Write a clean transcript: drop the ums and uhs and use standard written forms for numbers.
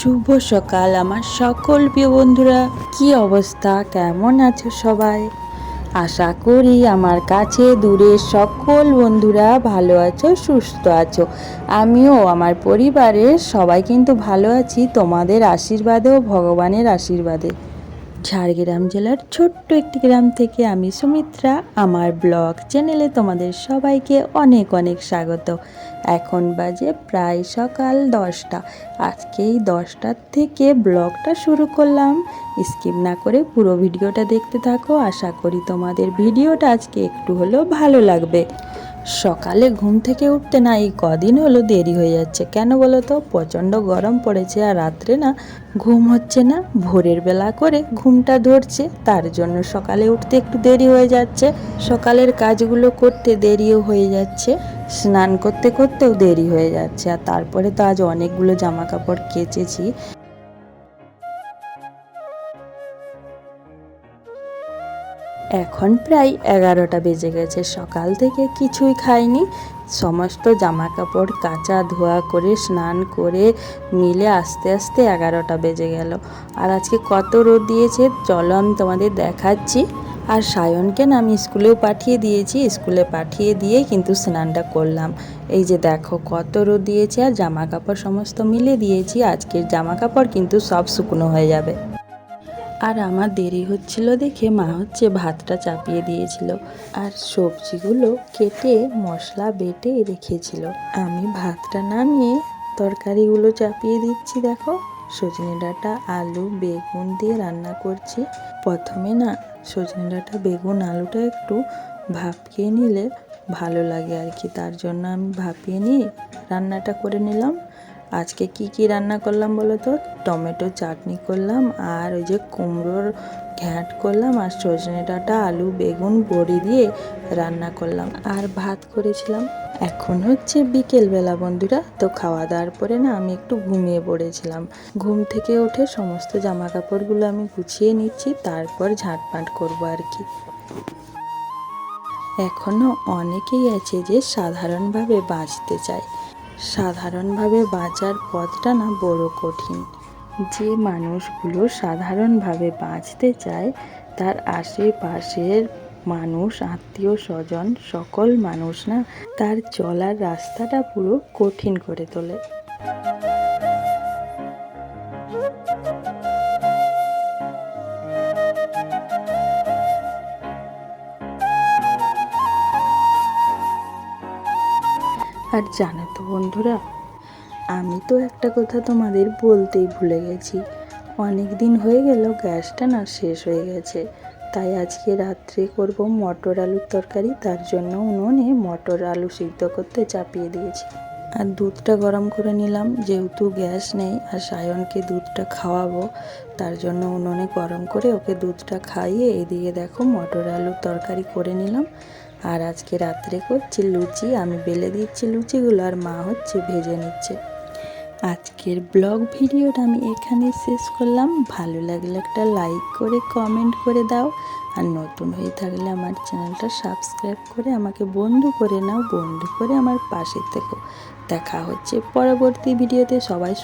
শুভ সকাল আমার সকল প্রিয় বন্ধুরা, কি অবস্থা, কেমন আছো সবাই? আশা করি আমার কাছে দূরে সকল বন্ধুরা ভালো আছো, সুস্থ আছো। আমিও আমার পরিবারের সবাই কিন্তু ভালো আছি, তোমাদের আশীর্বাদে ও ভগবানের আশীর্বাদে। ঝাড়গ্রাম জেলার ছোট্ট একটি গ্রাম থেকে আমি সুমিত্রা, আমার ব্লগ চ্যানেলে তোমাদের সবাইকে অনেক অনেক স্বাগত। এখন বাজে প্রায় সকাল 10টা। আজকেই 10টার থেকে ব্লগটা শুরু করলাম। স্কিপ না করে পুরো ভিডিওটা দেখতে থাকো, আশা করি তোমাদের ভিডিওটা আজকে একটু হলেও ভালো লাগবে। সকালে ঘুম থেকে উঠতে না এই কদিন হলো দেরি হয়ে যাচ্ছে, কেন বলো তো? প্রচণ্ড গরম পড়েছে আর রাত্রে না ঘুম হচ্ছে না, ভোরের বেলা করে ঘুমটা ধরছে, তার জন্য সকালে উঠতে একটু দেরি হয়ে যাচ্ছে। সকালের কাজগুলো করতে দেরিও হয়ে যাচ্ছে, স্নান করতে করতেও দেরি হয়ে যাচ্ছে। আর তারপরে তো আজ অনেকগুলো জামা কাপড় কেচেছি। এখন প্রায় 11টা বেজে গেছে, সকাল থেকে কিছুই খাইনি। সমস্ত জামা কাপড় কাচা ধোয়া করে স্নান করে মিলে আস্তে আস্তে 11টা বেজে গেল। আর আজকে কত রোদ দিয়েছে চলো আমি তোমাদের দেখাচ্ছি। আর সায়নকে না আমি স্কুলেও পাঠিয়ে দিয়েছি, স্কুলে পাঠিয়ে দিয়ে কিন্তু স্নানটা করলাম। এই যে দেখো কত রোদ দিয়েছে, আর জামা কাপড় সমস্ত মিলে দিয়েছি। আজকের জামা কাপড় কিন্তু সব শুকনো হয়ে যাবে। আর আমার দেরি হচ্ছিল দেখে মা ভাতটা চাপিয়ে দিয়েছিল আর সবজিগুলো কেটে মশলা বেটে রেখেছিল। আমি ভাতটা নামিয়ে তরকারিগুলো চাপিয়ে দিচ্ছি। দেখো সজনে ডাঁটা আলু বেগুন দিয়ে রান্না করছি। প্রথমে না সজনে ডাঁটা বেগুন আলুটা একটু ভাপিয়ে নিলে ভালো লাগে আর কি, তার জন্য আমি ভাপিয়ে নিয়ে রান্নাটা করে নিলাম। আজকে কি রান্না করলাম বলো তো? টমেটো চাটনি করলাম, আর ওই যে কুমড়োর ঘ্যাঁট করলাম, আর সজনে ডাঁটা আলু বেগুন বড়ি দিয়ে রান্না করলাম, আর ভাত করেছিলাম। এখন বিকেলবেলা বন্ধুরা, তো খাওয়া দাওয়ার পরে না আমি একটু ঘুমিয়ে পড়েছিলাম। ঘুম থেকে উঠে সমস্ত জামা কাপড়গুলো আমি গুছিয়ে নিচ্ছি, তারপর ঝাঁটপাট করবো আর কি। এখনও অনেকেই আছে যে সাধারণভাবে বাঁচতে চায়। সাধারণভাবে বাঁচার পথটা না বড় কঠিন। যে মানুষগুলো সাধারণভাবে বাঁচতে চায় তার আশেপাশের মানুষ, আত্মীয় স্বজন, সকল মানুষ না তার চলার রাস্তাটা পুরো কঠিন করে তোলে। আর জানো তো বন্ধুরা, আমি তো একটা কথা তোমাদের বলতেই ভুলে গেছি। অনেক দিন হয়ে গেল গ্যাসটা না শেষ হয়ে গেছে, তাই আজকে রাত্রে করব মটর আলুর তরকারি। তার জন্য উনুনে মটর আলু সিদ্ধ করতে চাপিয়ে দিয়েছি। আর দুধটা গরম করে নিলাম, যেহেতু গ্যাস নেই আর সায়নকে দুধটা খাওয়াবো, তার জন্য উনুনে গরম করে ওকে দুধটা খাইয়ে এদিকে দেখো মটর আলুর তরকারি করে নিলাম। আর আজকে রাত্রে করছি লুচি, আমি বেলে দিচ্ছি লুচিগুলো আর মা ভেজে নিচ্ছে। আজকের ব্লগ ভিডিওটা আমি এখানে শেষ করলাম। ভালো লাগলে একটা লাইক করে কমেন্ট করে দাও, আর নতুন হয়ে থাকলে আমার চ্যানেলটা সাবস্ক্রাইব করে আমাকে বন্ধু করে নাও, বন্ধু করে আমার পাশে থেকো। দেখা হচ্ছে পরবর্তী ভিডিওতে। সবাই